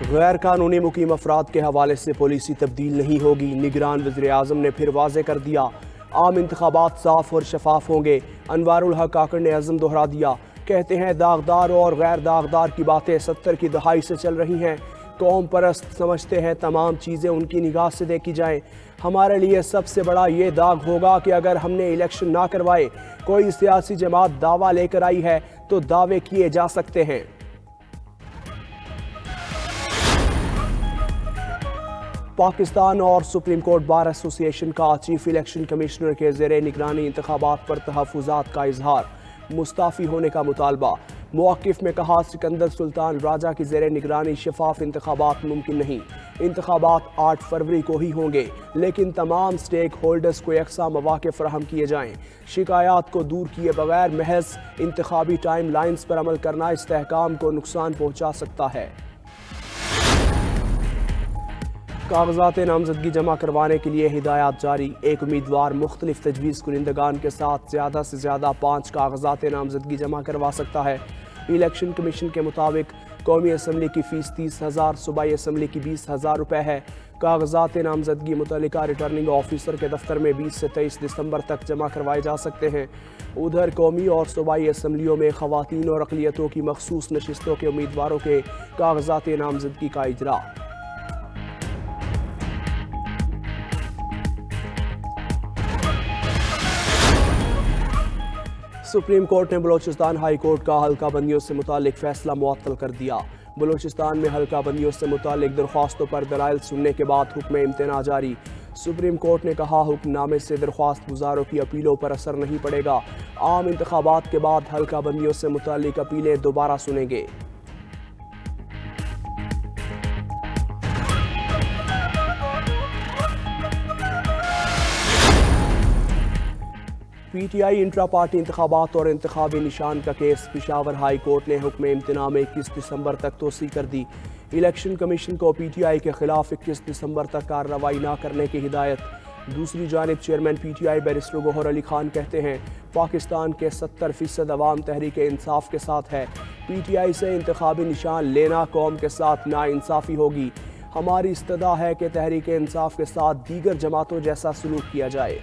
غیر قانونی مقیم افراد کے حوالے سے پالیسی تبدیل نہیں ہوگی، نگران وزیر اعظم نے پھر واضح کر دیا۔ عام انتخابات صاف اور شفاف ہوں گے، انوار الحق کاکڑ نے عزم دہرا دیا۔ کہتے ہیں داغدار اور غیر داغدار کی باتیں 70 کی دہائی سے چل رہی ہیں، قوم پرست سمجھتے ہیں تمام چیزیں ان کی نگاہ سے دیکھی جائیں۔ ہمارے لیے سب سے بڑا یہ داغ ہوگا کہ اگر ہم نے الیکشن نہ کروائے، کوئی سیاسی جماعت دعویٰ لے کر آئی ہے تو دعوے کیے جا سکتے ہیں۔ پاکستان اور سپریم کورٹ بار ایسوسی ایشن کا چیف الیکشن کمشنر کے زیر نگرانی انتخابات پر تحفظات کا اظہار، مستعفی ہونے کا مطالبہ۔ موقف میں کہا سکندر سلطان راجہ کی زیر نگرانی شفاف انتخابات ممکن نہیں۔ انتخابات 8 فروری کو ہی ہوں گے، لیکن تمام سٹیک ہولڈرز کو یکساں مواقع فراہم کیے جائیں۔ شکایات کو دور کیے بغیر محض انتخابی ٹائم لائنز پر عمل کرنا استحکام کو نقصان پہنچا سکتا ہے۔ کاغذات نامزدگی جمع کروانے کے لیے ہدایات جاری، ایک امیدوار مختلف تجویز کنندگان کے ساتھ زیادہ سے زیادہ 5 کاغذات نامزدگی جمع کروا سکتا ہے۔ الیکشن کمیشن کے مطابق قومی اسمبلی کی فیس 30,000، صوبائی اسمبلی کی 20,000 روپے ہے۔ کاغذات نامزدگی متعلقہ ریٹرننگ آفیسر کے دفتر میں 20 سے 23 دسمبر تک جمع کروائے جا سکتے ہیں۔ ادھر قومی اور صوبائی اسمبلیوں میں خواتین اور اقلیتوں کی مخصوص نشستوں کے امیدواروں کے کاغذات نامزدگی کا اجراء۔ سپریم کورٹ نے بلوچستان ہائی کورٹ کا حلقہ بندیوں سے متعلق فیصلہ معطل کر دیا۔ بلوچستان میں حلقہ بندیوں سے متعلق درخواستوں پر دلائل سننے کے بعد حکم امتناع جاری۔ سپریم کورٹ نے کہا حکم نامے سے درخواست گزاروں کی اپیلوں پر اثر نہیں پڑے گا۔ عام انتخابات کے بعد حلقہ بندیوں سے متعلق اپیلیں دوبارہ سنیں گے۔ پی ٹی آئی انٹرا پارٹی انتخابات اور انتخابی نشان کا کیس، پشاور ہائی کورٹ نے حکم امتناع میں 21 دسمبر تک توسیع کر دی۔ الیکشن کمیشن کو پی ٹی آئی کے خلاف 21 دسمبر تک کارروائی نہ کرنے کی ہدایت۔ دوسری جانب chairman P T I barrister Gohar Ali Khan کہتے ہیں پاکستان کے 70% عوام تحریک انصاف کے ساتھ ہے۔ پی ٹی آئی سے انتخابی نشان لینا قوم کے ساتھ ناانصافی ہوگی۔ ہماری استدعا ہے کہ تحریک انصاف کے ساتھ دیگر جماعتوں جیسا سلوک کیا جائے۔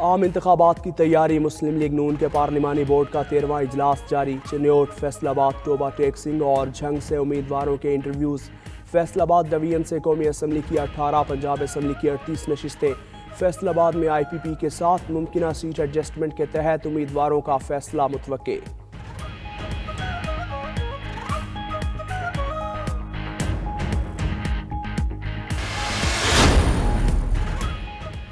عام انتخابات کی تیاری، مسلم لیگ نون کے پارلیمانی بورڈ کا 13واں اجلاس جاری۔ چنیوٹ، فیصل آباد، ٹوبہ ٹیک سنگھ اور جھنگ سے امیدواروں کے انٹرویوز۔ فیصل آباد ڈویژن سے قومی اسمبلی کی 18، پنجاب اسمبلی کی 38 نشستیں۔ فیصل آباد میں آئی پی پی کے ساتھ ممکنہ سیٹ ایڈجسٹمنٹ کے تحت امیدواروں کا فیصلہ متوقع۔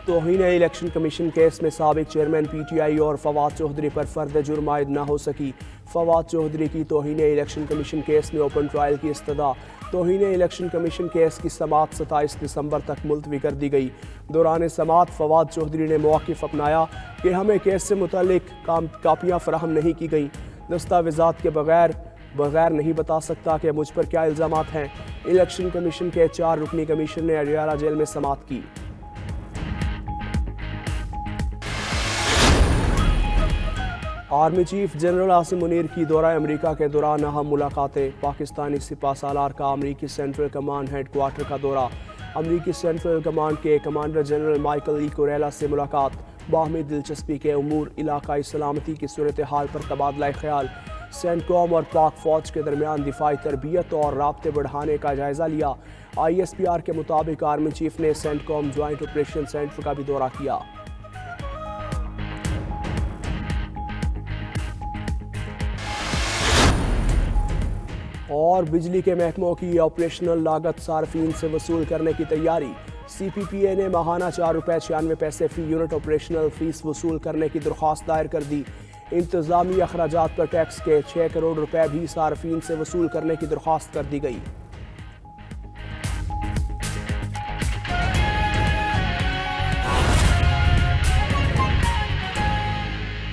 توہین الیکشن کمیشن کیس میں سابق چیئرمین پی ٹی آئی اور فواد چودھری پر فرد جرم عائد نہ ہو سکی۔ فواد چودھری کی توہین الیکشن کمیشن کیس میں اوپن ٹرائل کی استدعا۔ توہین الیکشن کمیشن کیس کی سماعت 27 دسمبر تک ملتوی کر دی گئی۔ دوران سماعت فواد چودھری نے موقف اپنایا کہ ہمیں کیس سے متعلق کاپیاں فراہم نہیں کی گئیں، دستاویزات کے بغیر نہیں بتا سکتا کہ مجھ پر کیا الزامات ہیں۔ الیکشن کمیشن کے 4 رکنی کمیشن نے اڈیالہ جیل میں سماعت کی۔ Army chief general Asim Munir کی دورہ امریکہ کے دوران اہم ملاقاتیں۔ پاکستانی سپہ سالار کا امریکی سینٹرل کمانڈ ہیڈ کوارٹر کا دورہ۔ امریکی سینٹرل کمانڈ کے کمانڈر جنرل مائیکل ای کوریلا سے ملاقات۔ باہمی دلچسپی کے امور، علاقائی سلامتی کی صورتحال پر تبادلہ خیال۔ سینٹ کوم اور پاک فوج کے درمیان دفاعی تربیت اور رابطے بڑھانے کا جائزہ لیا۔ آئی ایس پی آر کے مطابق آرمی چیف نے سینٹ کوم جوائنٹ آپریشن سینٹر کا بھی دورہ کیا۔ اور بجلی کے محکموں کی آپریشنل لاگت صارفین سے وصول کرنے کی تیاری۔ سی پی پی اے نے ماہانہ 4 روپے 96 پیسے فی یونٹ آپریشنل فیس وصول کرنے کی درخواست دائر کر دی۔ انتظامی اخراجات پر ٹیکس کے 6 کروڑ روپے بھی صارفین سے وصول کرنے کی درخواست کر دی گئی۔